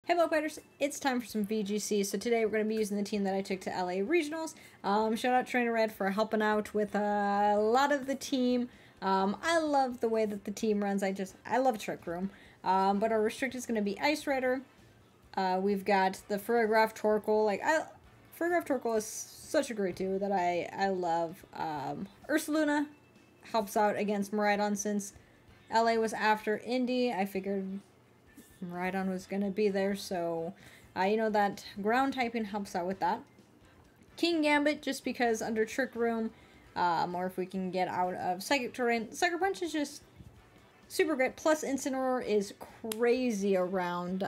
Hey Players, it's time for some VGC. So today we're going to be using the team that I took to LA Regionals. Shout out Trainer Red for helping out with a lot of the team. I love the way that the team runs. I love Trick Room. But our restricted is going to be Ice Rider. We've got the Ferrograph Torkoal. Ferrograph Torkoal is such a great duo that I love. Ursaluna helps out against Miraidon since LA was after Indy. I figured Miraidon was going to be there, so you know that ground typing helps out with that. King Gambit, just because under Trick Room, or if we can get out of Psychic Terrain. Sucker Punch is just super great, plus Incineroar is crazy around,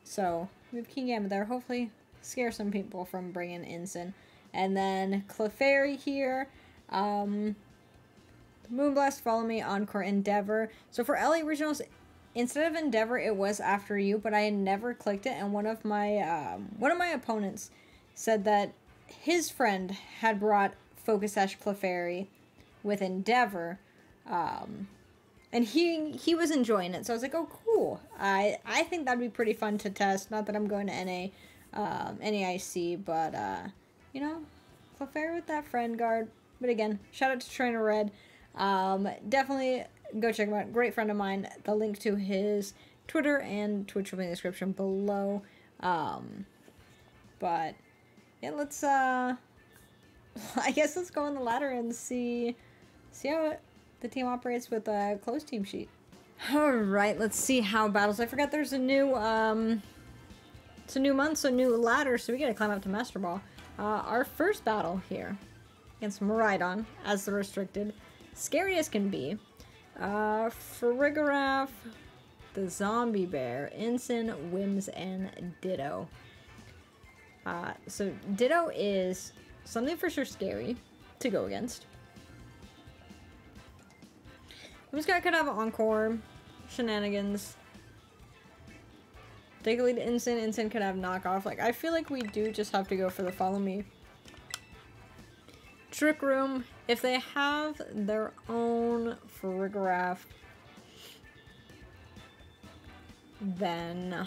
so we have King Gambit there, hopefully scare some people from bringing Incin. And then Cleffa here, Moonblast, Follow Me, Encore, Endeavor. So for LA Regionals, instead of Endeavor, it was After You, but I had never clicked it, and one of my opponents said that his friend had brought Focus Sash Clefairy with Endeavor, and he was enjoying it, so I was like, oh, cool. I think that'd be pretty fun to test, not that I'm going to NAIC, but, you know, Clefairy with that friend guard. But again, shout out to Trainer Red. Definitely go check him out. Great friend of mine. The link to his Twitter and Twitch will be in the description below. But yeah, let's I guess let's go on the ladder and see how the team operates with a closed team sheet. Alright, let's see how battles. I forgot there's a new it's a new month, so new ladder, so we gotta climb up to Master Ball. Our first battle here against Miraidon as the restricted. Scary as can be. Farigiraf, the Zombie Bear, Incin, Whims, and Ditto. So Ditto is something for sure scary to go against. Whims guy could have Encore, Shenanigans. Take a lead to Incin, Incin could have Knockoff. Like, I feel like we do just have to go for the Follow Me. Trick Room, if they have their own Farigiraf, then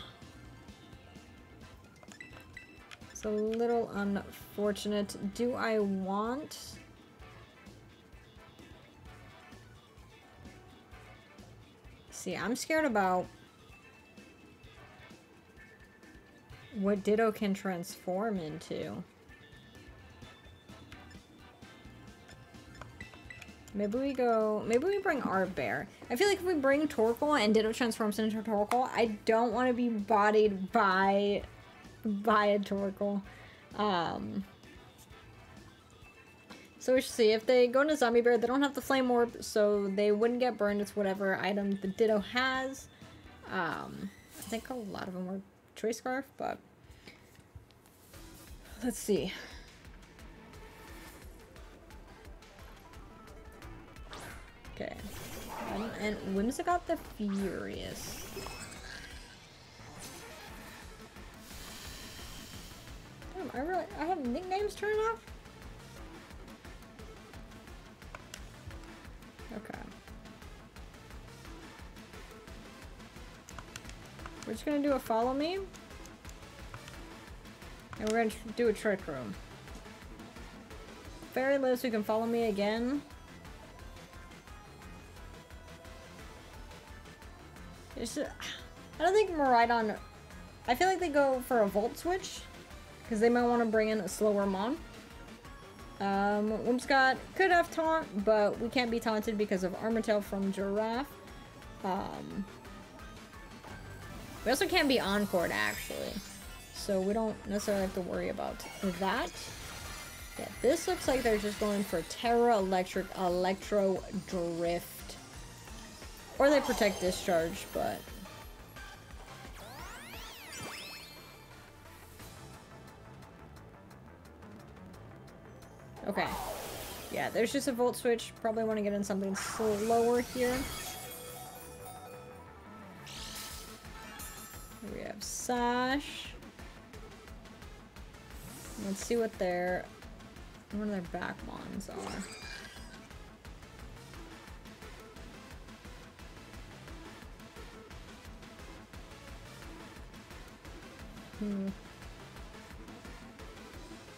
it's a little unfortunate. Do I want... See, I'm scared about what Ditto can transform into. Maybe we bring our bear. I feel like if we bring Torkoal and Ditto transforms into Torkoal, I don't want to be bodied by a Torkoal. So we should see. If they go into Zombie Bear, they don't have the Flame Orb, so they wouldn't get burned. It's whatever item the Ditto has. I think a lot of them were Choice Scarf, but let's see. Okay, and Whimsic got the Furious. Damn, I have nicknames turned off? Okay. We're just gonna do a Follow Me. And we're gonna do a Trick Room. Fairy lives who can Follow Me again. I don't think Miraidon... I feel like they go for a Volt Switch, because they might want to bring in a slower Mon. Whimsicott could have Taunt, but we can't be taunted because of Armortail from Giraffe. We also can't be Encored, actually. So we don't necessarily have to worry about that. Yeah, this looks like they're just going for Terra, Electric, Electro, Drift. Or they Protect Discharge, but... Okay. Yeah, there's just a Volt Switch. Probably want to get in something slower here. Here we have Sash. Let's see what one of their back mons are.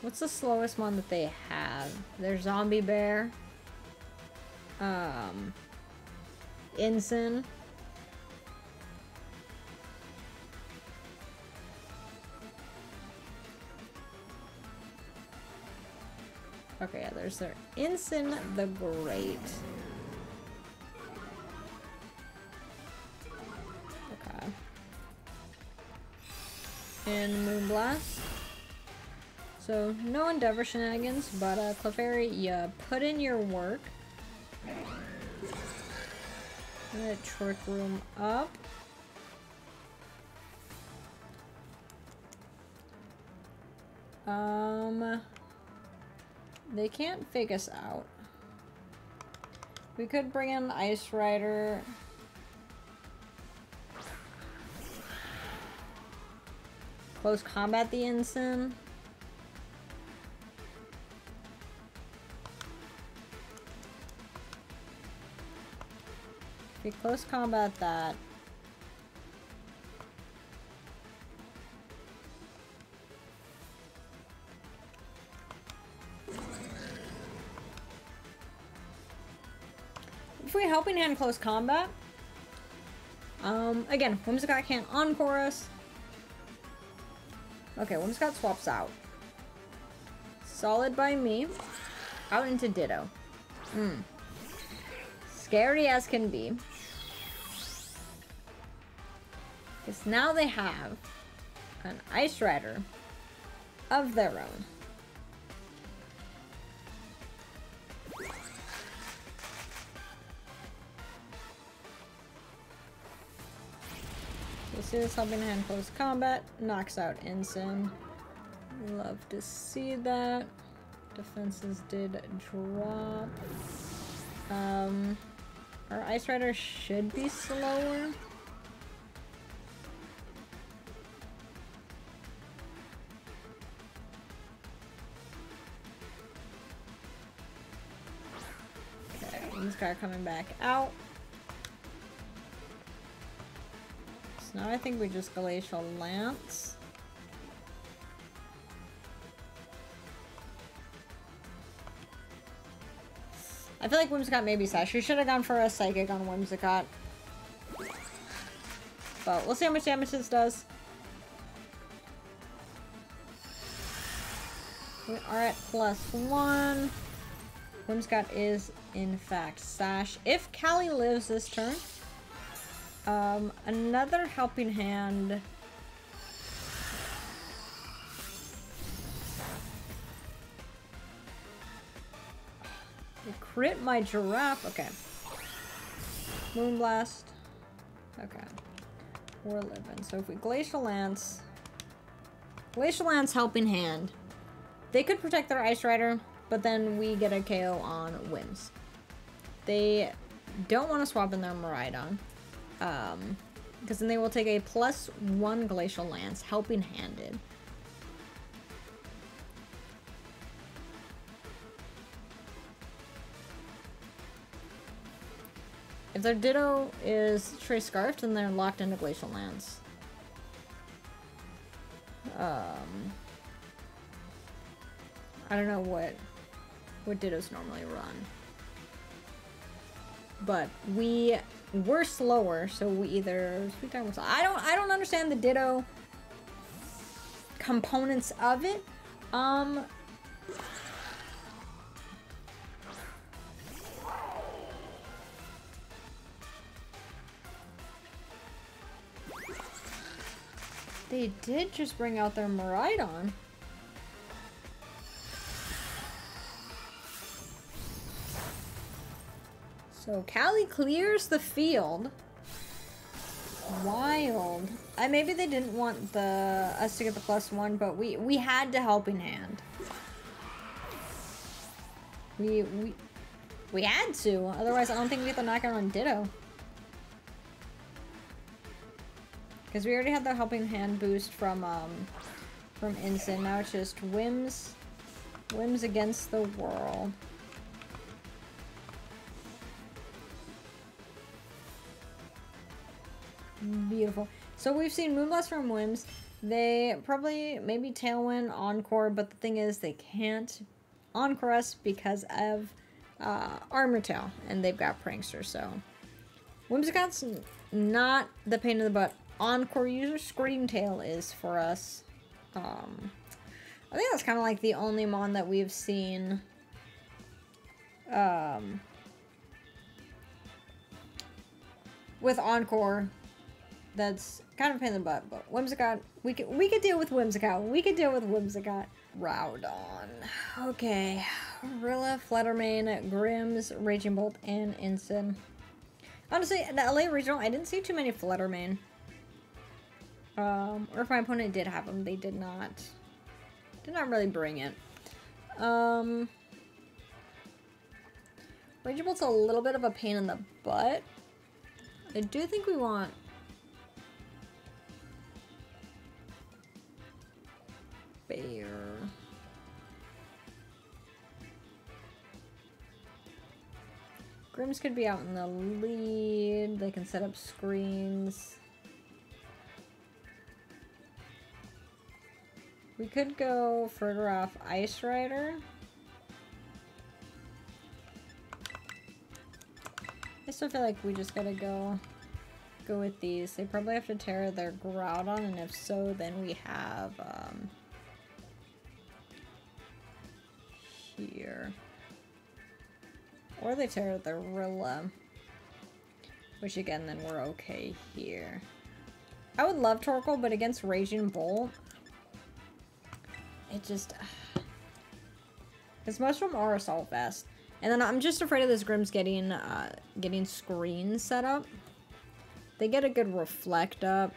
What's the slowest one that they have? Their zombie bear. Ensign. Okay, yeah, there's their Ensign the Great. Okay. And Moonblast. So, no Endeavor shenanigans, but Cleffa, you put in your work. Trick Room up. They can't fake us out. We could bring in Ice Rider. Close combat the Ensign. If we close combat that. If we Helping Hand close combat, again, Whimsicott can't encore us. Okay, Whimsicott swaps out. Solid by me. Out into Ditto. Scary as can be. Because now they have an Ice Rider of their own. See this Helping Hand close combat, knocks out Ensign. Love to see that. Defenses did drop. Our Ice Rider should be slower. Okay, this guy coming back out. Now I think we just Glacial Lance. I feel like Whimsicott maybe Sash. We should have gone for a Psychic on Whimsicott. But we'll see how much damage this does. We are at +1. Whimsicott is in fact Sash. If Callie lives this turn, another Helping Hand. We crit my Giraffe. Okay. Moonblast. Okay. We're living. So if we Glacial Lance. Glacial Lance Helping Hand. They could protect their Ice Rider, but then we get a KO on Whims. They don't want to swap in their Miraidon. Because then they will take a +1 Glacial Lance, Helping Handed. If their Ditto is Trace Scarf, then they're locked into Glacial Lance. I don't know what Dittos normally run. But we're slower, so we either I don't understand the Ditto components of it. They did just bring out their Miraidon. So Callie clears the field. Wild. Maybe they didn't want us to get the +1, but we had to Helping Hand. We had to. Otherwise, I don't think we get the knockout on Ditto. Because we already had the Helping Hand boost from Ensign. Now it's just Whims against the world. Beautiful. So we've seen Moonblast from Whims. They probably maybe Tailwind, Encore, but the thing is they can't Encore us because of Armor Tail, and they've got Prankster, so Whimsicott's not the pain in the butt. Encore user Scream Tail is for us. I think that's kind of like the only mon that we've seen with Encore that's kind of a pain in the butt, but Whimsicott, we could deal with Whimsicott. We could deal with Whimsicott. Rowdon. Okay. Rilla, Fluttermane, Grims, Raging Bolt, and Ensign. Honestly, the LA Regional, I didn't see too many Fluttermane. Or if my opponent did have them, they did not really bring it. Raging Bolt's a little bit of a pain in the butt. I do think we want Bear. Grims could be out in the lead. They can set up screens. We could go further off Ice Rider. I still feel like we just gotta go with these. They probably have to tear their Groudon, and if so, then we have here. Or they tear their Rilla. Which again, then we're okay here. I would love Torkoal, but against Raging Bolt, it just... Because most of them are Assault Vest. And then I'm just afraid of this Grimm's getting screens set up. They get a good Reflect up,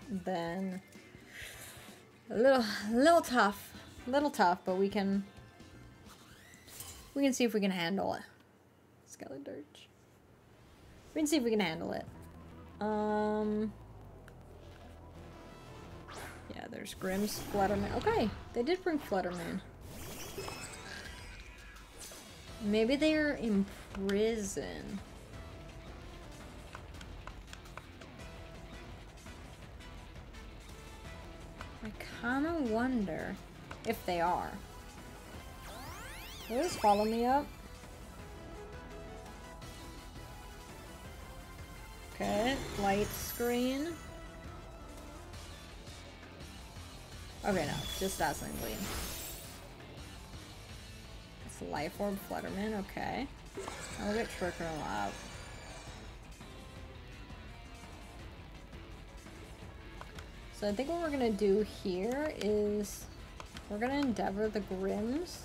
then a little tough, but we can see if we can handle it. Skeledirge. We can see if we can handle it. Yeah, there's Grimm's, Fluttermane. Okay, they did bring Fluttermane. Maybe they're in prison. I kinda wonder if they are. Will this follow me up? Okay, light screen. Okay, no, just Dazzling Gleam. It's Life Orb, Flutterman, okay. I'll get Trick Room up. So I think what we're gonna do here is we're gonna Endeavor the Grims.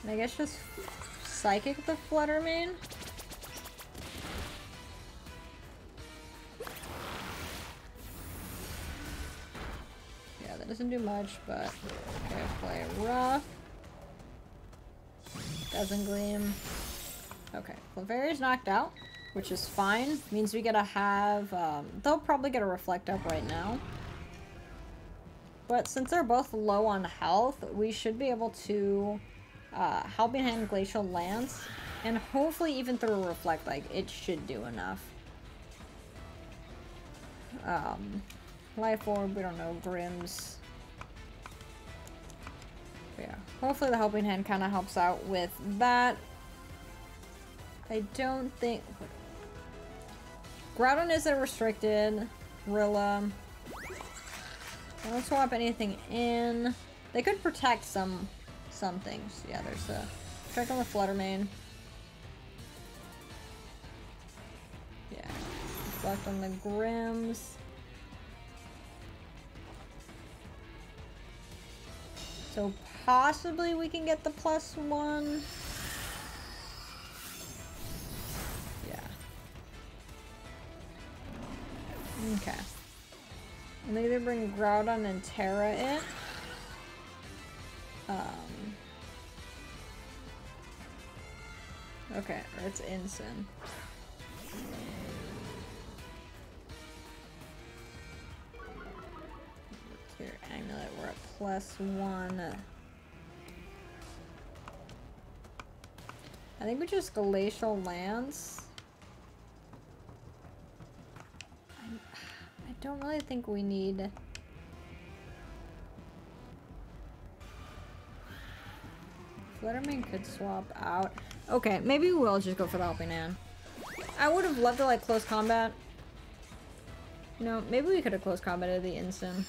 And I guess just Psychic the Fluttermane. Yeah, that doesn't do much, but okay, play Rough. Doesn't Gleam. Okay, Clefairy's knocked out, which is fine. Means we gotta have, they'll probably get a Reflect up right now. But since they're both low on health, we should be able to Helping Hand, Glacial Lance, and hopefully even through a Reflect, like, it should do enough. Life Orb, we don't know, Grims. But yeah, hopefully the Helping Hand kind of helps out with that. I don't think... Groudon isn't restricted. Rilla. I don't swap anything in. They could protect some things. Yeah, there's a check on the Fluttermane. Yeah. Reflect on the Grims. So possibly we can get the +1. Yeah. Okay. I think they bring Groudon and Terra in. Okay, or it's Ensign. Amulet. We're at +1. I think we just Glacial Lance. I don't really think we need... Fluttermane could swap out. Okay, maybe we'll just go for the Helping Hand. I would have loved to like close combat. You know, maybe we could have close combated the Instant.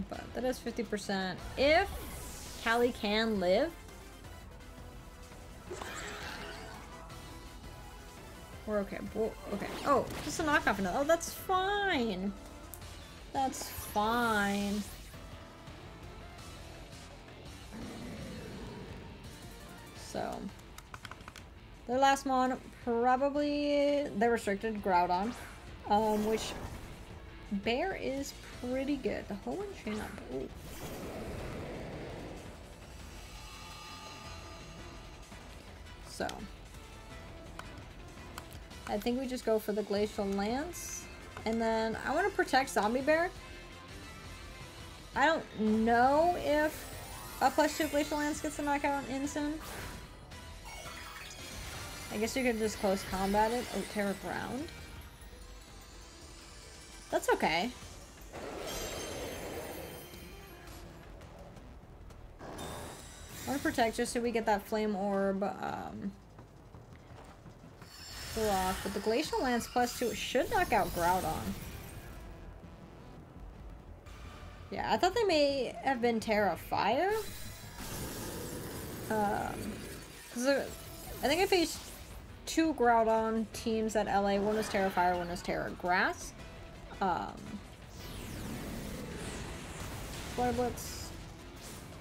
But that is 50%. If Callie can live. We're okay. Okay. Oh, just a knockoff. Oh, that's fine. That's fine. So, their last mon, probably the restricted Groudon, which Bear is pretty good. The whole one chain up. Ooh. So, I think we just go for the Glacial Lance, and then I want to protect Zombie Bear. I don't know if a +2 Glacial Lance gets a knockout on Instant. I guess you could just close combat it. Oh, Terra Ground. That's okay. I want to protect just so we get that Flame Orb block. But the Glacial Lance +2 should knock out Groudon. Yeah, I thought they may have been Terra Fire. Because I think I faced 2 Groudon teams at LA. One was Terra Fire, one was Terra Grass. Flare Blitz.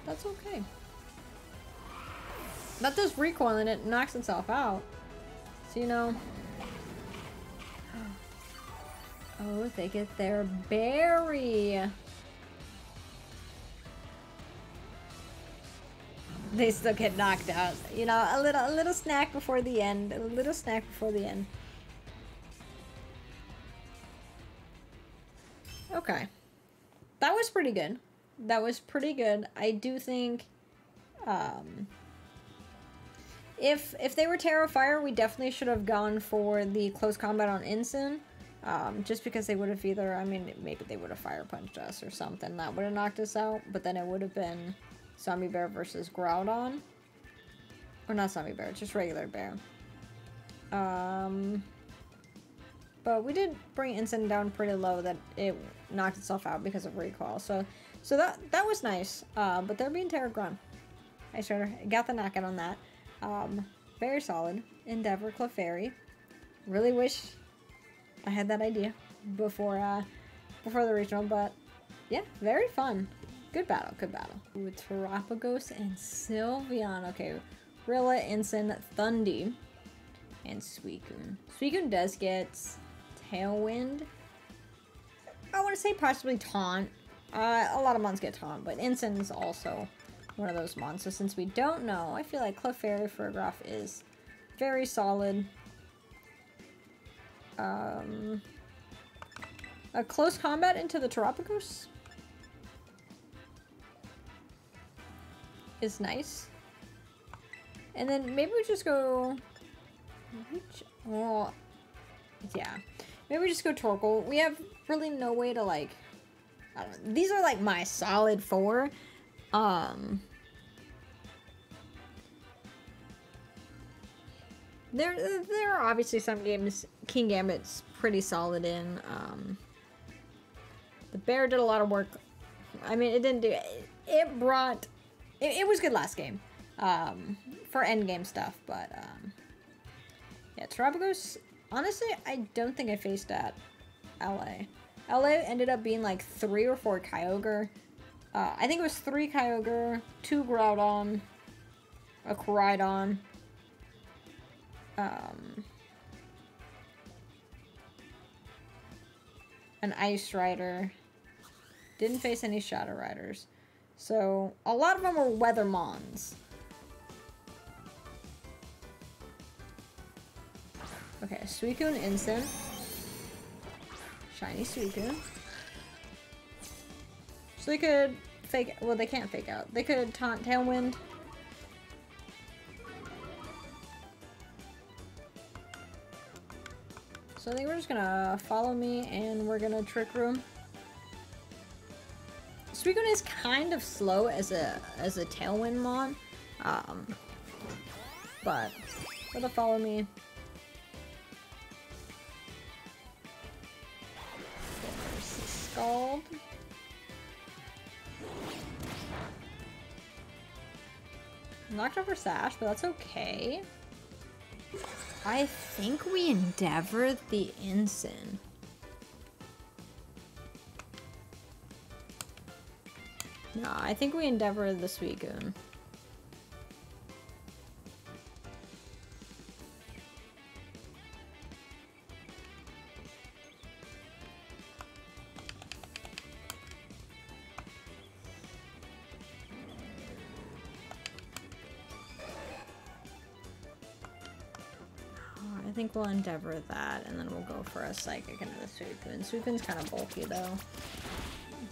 That's okay. That does recoil and it knocks itself out. So, you know. Oh, they get their berry. They still get knocked out. You know, a little snack before the end. A little snack before the end. Okay. That was pretty good. That was pretty good. I do think if they were Terra Fire, we definitely should have gone for the close combat on Instant. Just because they would have either, I mean, maybe they would have Fire Punched us or something. That would have knocked us out. But then it would have been Zombie Bear versus Groudon. Or not Zombie Bear, just regular Bear. But we did bring Instant down pretty low that it knocked itself out because of recoil. So that was nice. But they're being Terra Ground. I sort of got the knockout on that. Very solid. Endeavor, Clefairy. Really wish I had that idea before the regional, but yeah, very fun. Good battle, good battle. With Terapagos and Sylveon. Okay, Rilla, Ensign, Thundy, and Suicune. Suicune does get Tailwind. I want to say possibly Taunt. A lot of mons get Taunt, but Ensign is also one of those mons. So since we don't know, I feel like Clefairy for a Gruff is very solid. A close combat into the Terapagos is nice. And then maybe we just go... Well, yeah. Maybe we just go Torkoal. We have really no way to, like... I don't know. These are, like, my solid 4. There are obviously some games King Gambit's pretty solid in. The Bear did a lot of work. I mean, it didn't do... It brought... It was good last game. For endgame stuff, but... yeah, Terapagos... Honestly, I don't think I faced at LA. LA ended up being like 3 or 4 Kyogre. I think it was 3 Kyogre, 2 Groudon, a Koraidon, an Ice Rider. Didn't face any Shadow Riders. So, a lot of them were Weather Mons. Okay, Suicune Instant. Shiny Suicune. So they could fake, well they can't fake out. They could taunt Tailwind. So I think we're just gonna follow me and we're gonna Trick Room. Suicune is kind of slow as a Tailwind mon. But for the follow me. There's the Scald. Knocked over Sash, but that's okay. I think we endeavored the Ensign. No, I think we endeavored the Suicune. I think we'll endeavor that, and then we'll go for a Psychic into the Suicune. Suicune's kind of bulky though,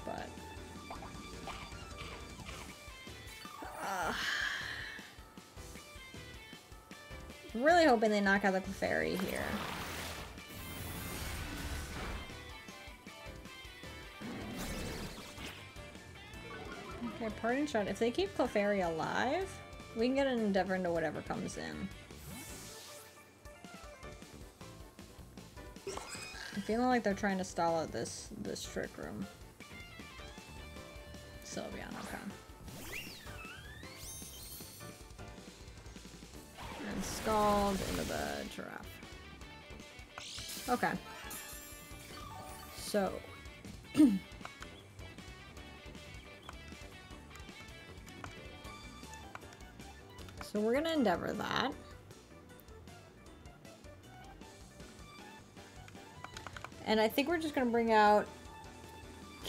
but I'm really hoping they knock out the Clefairy here. Okay, Parting Shot. If they keep Clefairy alive, we can get an Endeavor into whatever comes in. I'm feeling like they're trying to stall out this Trick Room. Sylveon, okay. And Scald into the Giraffe. Okay. So. So we're gonna endeavor that. And I think we're just gonna bring out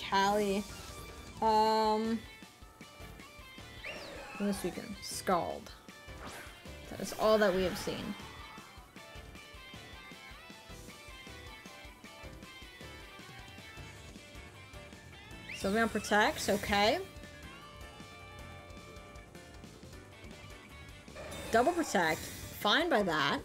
Callie. This weekend. Scald. That is all that we have seen. Sylveon protects, okay. Double protect, fine by that.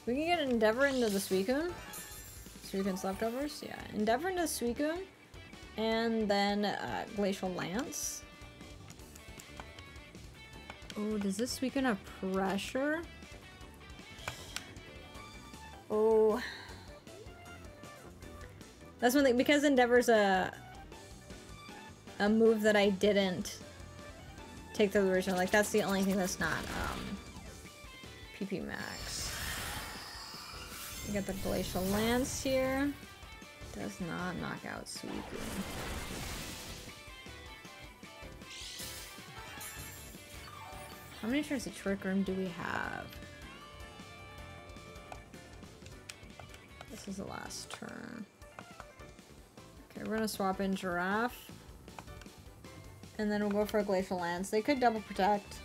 We can get an Endeavor into the Suicune. Suicune's leftovers, yeah. Endeavor into the Suicune. And then Glacial Lance. Oh, does this Suicune have pressure? Oh. That's one thing, because Endeavor's a move that I didn't take to the original. Like, that's the only thing that's not PP Max. We got the Glacial Lance here. Does not knock out Suicune. How many turns of Trick Room do we have? This is the last turn. Okay, we're gonna swap in Giraffe. And then we'll go for a Glacial Lance. They could double protect.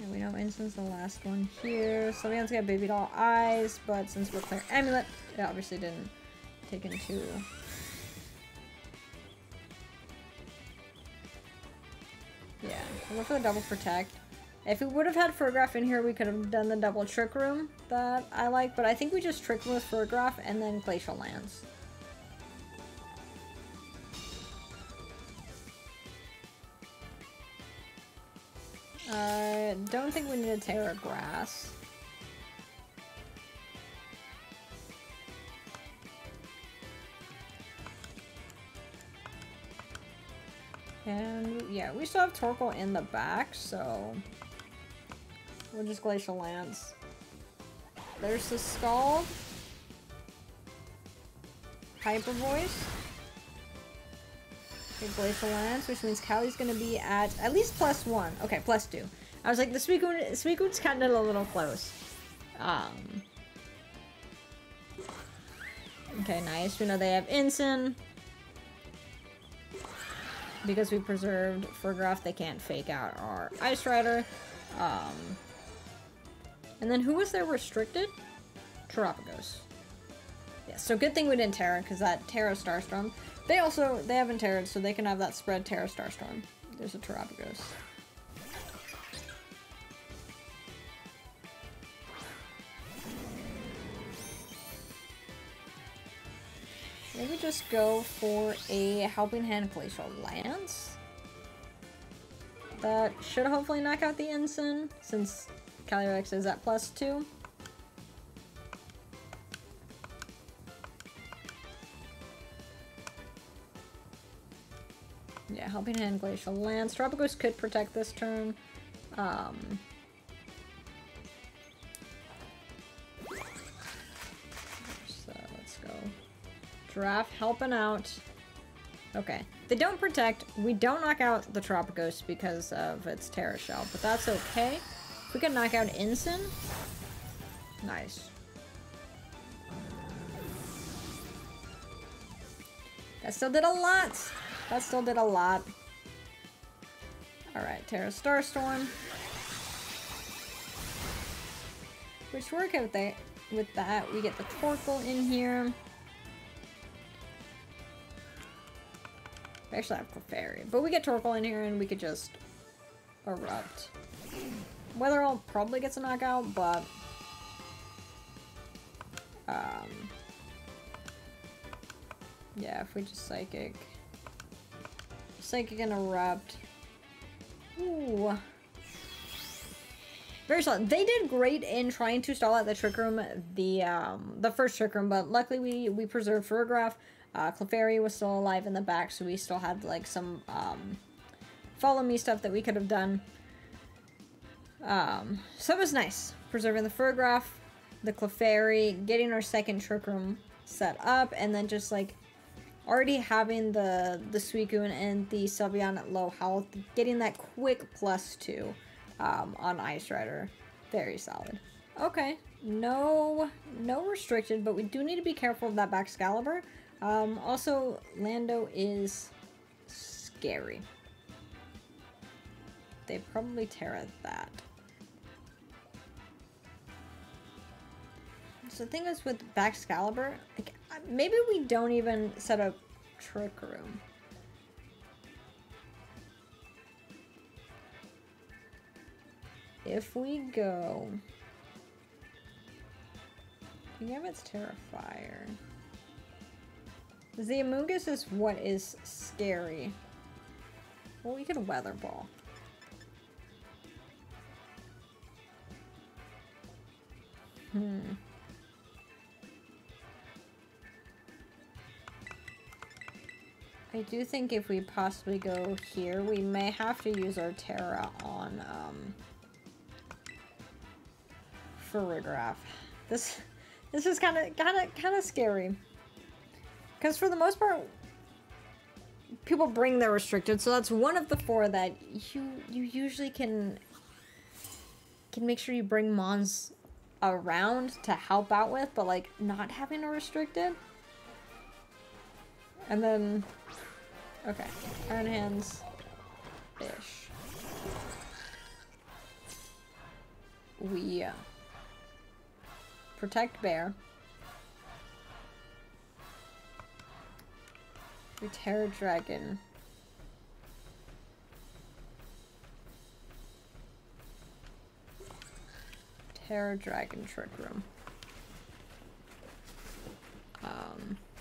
Yeah, we know Instin's the last one here. Sylveon's got Baby Doll Eyes, but since we're clear Amulet, it obviously didn't take into. Yeah, we'll go for the double protect. If we would have had Furgraph in here, we could have done the double Trick Room that I like, but I think we just Trick Room with Furgraph and then Glacial Lance. Don't think we need to Terra Grass. And yeah, we still have Torkoal in the back, so we'll just Glacial Lance. There's the Scald. Hyper Voice. Okay, Glacial Lance, which means Callie's gonna be at least +1. Okay, +2. I was like, the Suicune's kind of a little close. Okay, nice. We know they have Ensign. because we preserved Furgraf, they can't fake out our Ice Rider. And then who was there restricted? Terrapagos. Yeah, so good thing we didn't Terra, because that Terra Starstorm. They haven't Terra'd, so they can have that spread Terra Starstorm. There's a Terrapagos. Maybe just go for a Helping Hand Glacial Lance. That should hopefully knock out the Ensign, since Calyrex is at +2. Yeah, Helping Hand Glacial Lance. Terrapagos could protect this turn. So let's go. Giraffe helping out. Okay. They don't protect. We don't knock out the Terrapagos because of its Terra Shell, but that's okay. If we can knock out Ensign. Nice. That still did a lot. That still did a lot. Alright, Terra Starstorm. Which work out there with that. We get the Torkoal in here. We actually have Clefairy, but we get Torkoal in here and we could just Erupt. Weatherall probably gets a knockout, but yeah, if we just Psychic and Erupt. Ooh. Very solid. They did great in trying to stall out the Trick Room, the first Trick Room, but luckily we preserved Furgraf. Clefairy was still alive in the back, so we still had like some follow me stuff that we could have done. So it was nice. Preserving the Furgraf, the Clefairy, getting our second Trick Room set up, and then just like already having the Suicune and the Sylveon at low health, getting that quick +2 on Ice Rider. Very solid. Okay, no restricted, but we do need to be careful of that Baxcalibur. Also, Lando is scary. They probably Terra that. So the thing is with Baxcalibur, like, maybe we don't even set up Trick Room. If we go... Yeah, it's Terrifier. The Amoonguss is what is scary. Well, we could Weather Ball. I do think if we possibly go here, we may have to use our Terra on Furgraf. This is kind of scary. Because for the most part, people bring their restricted, so that's one of the 4 that you usually can make sure you bring Mons around to help out with, but like not having a restricted. And then, okay, Iron Hands, ish. We protect Bear. We Terra Dragon. Terra Dragon Trick Room.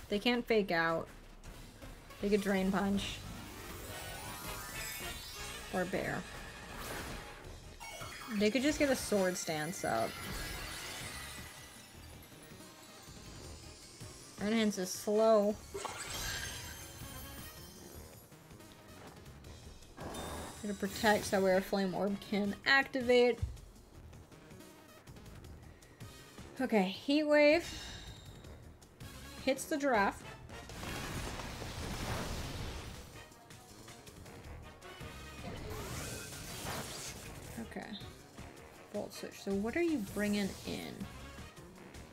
They can't fake out. They could Drain Punch. Or Bear. They could just get a Sword Stance up. Iron Hands is slow. Gonna protect so where Flame Orb can activate. Okay, Heat Wave hits the Giraffe. Okay, Volt Switch. So what are you bringing in?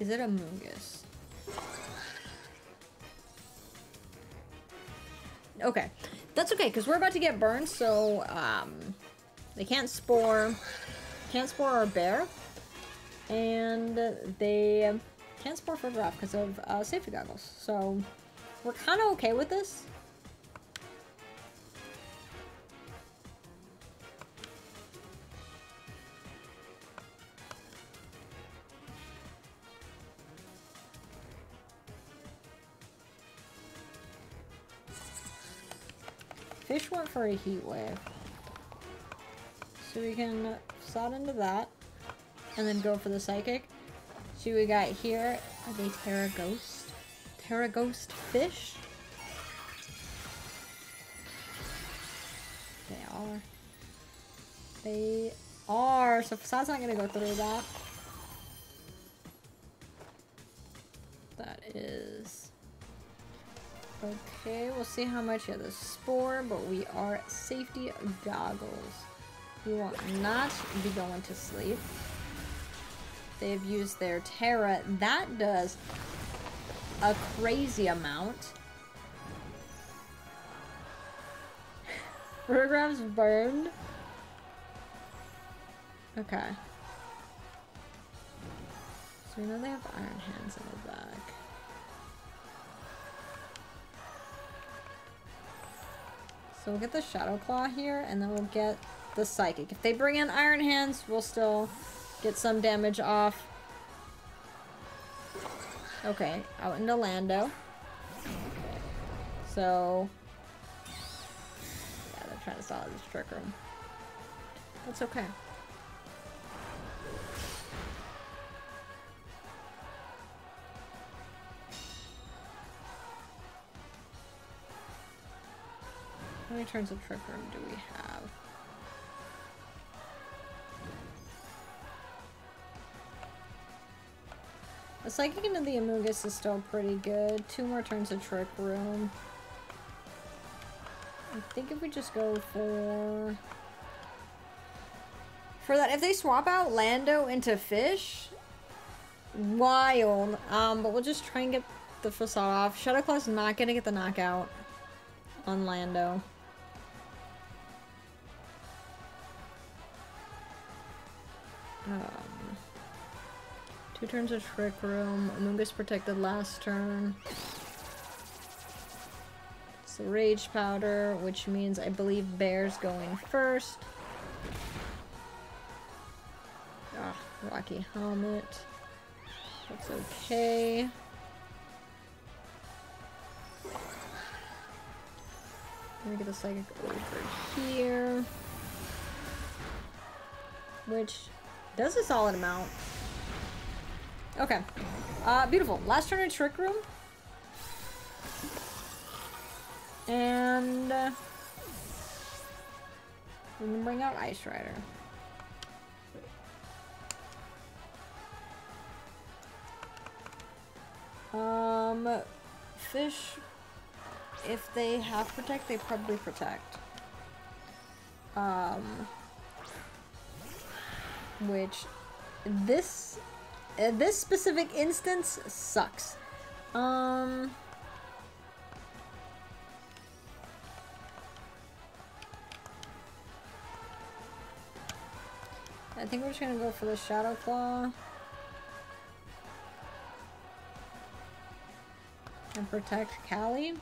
Is it a Amoonguss? Okay. That's okay, because we're about to get burned, so, they can't spore our bear. And they can't spore for giraffe because of safety goggles. So we're kind of okay with this. Fish went for a heat wave. So we can slot into that. And then go for the psychic. See what we got here. Are they Terra Ghost? Terra Ghost fish? They are. They are. So Fasad's not gonna go through that. That is okay. We'll see how much of the spore, but we are at safety goggles. We will not be going to sleep. They've used their Terra. That does a crazy amount. Photographs burned. Okay. So we know they have iron hands in the back. So we'll get the Shadow Claw here, and then we'll get the Psychic. If they bring in iron hands, we'll still get some damage off. Okay, out into Lando. So, yeah, they're trying to stall this trick room. That's okay. How many turns of trick room do we have? The Psychic into the Amogus is still pretty good. 2 more turns of Trick Room. I think if we just go for that, if they swap out Lando into Fish, wild. But we'll just try and get the Facade off. Shadow Claw's not gonna get the knockout on Lando. Two turns of Trick Room. Amogus protected last turn. It's the Rage Powder, which means I believe Bear's going first. Ah, Rocky Helmet. That's okay. Let me get the Psychic over here. Which does a solid amount. Okay. Beautiful. Last turn of Trick Room. And we can bring out Ice Rider. Fish, if they have Protect, they probably Protect. Which this specific instance sucks. I think we're just gonna go for the Shadow Claw and protect Callie.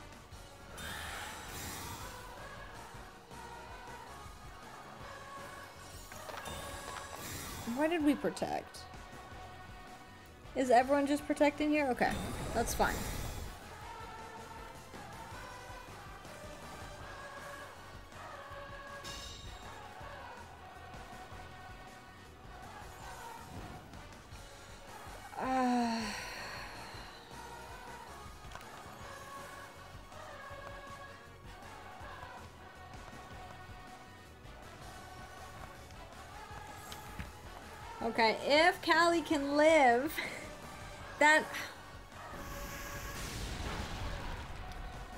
Why did we protect? Is everyone just protecting here? Okay, that's fine. Okay, if Callie can live, that...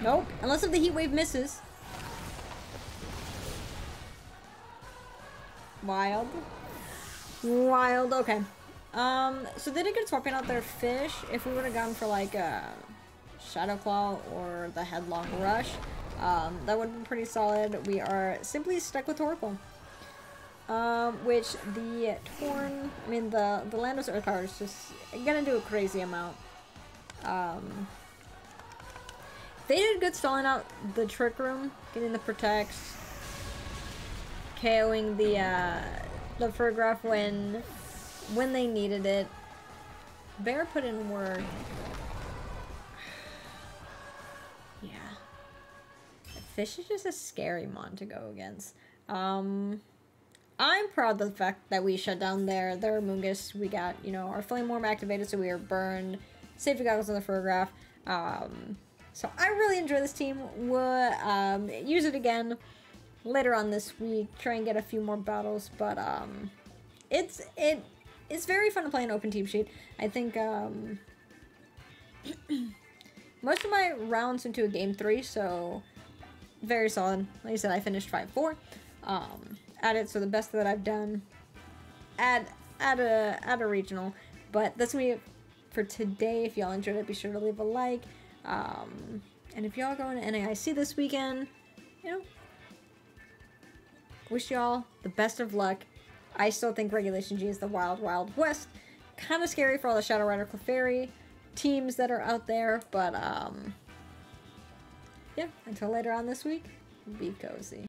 Nope, unless if the heat wave misses. Wild. Wild, okay. So they did get swapping out their fish. If we would have gone for like a Shadow Claw or the Headlong Rush, That would have been pretty solid. We are simply stuck with Torkoal. Which the the Landos Earth Power is just gonna do a crazy amount. They did good stalling out the Trick Room, getting the protects, KOing the Furgraph when they needed it. Bear put in work. Yeah. Fish is just a scary mon to go against. I'm proud of the fact that we shut down their Moongus. We got, you know, our Flame Worm activated, so we were burned. Safety goggles on the Furgraph. So I really enjoy this team. We'll use it again later on this week. Try and get a few more battles, but it's very fun to play an open team sheet. I think most of my rounds into a game 3, so very solid. Like I said, I finished 5-4 at it, so the best that I've done at a regional. But that's gonna be it for today. If y'all enjoyed it, be sure to leave a like. And if y'all going to NAIC this weekend, you know, wish y'all the best of luck. I still think Regulation G is the wild, wild west. Kind of scary for all the Shadow Rider Clefairy teams that are out there, but yeah, until later on this week, be cozy.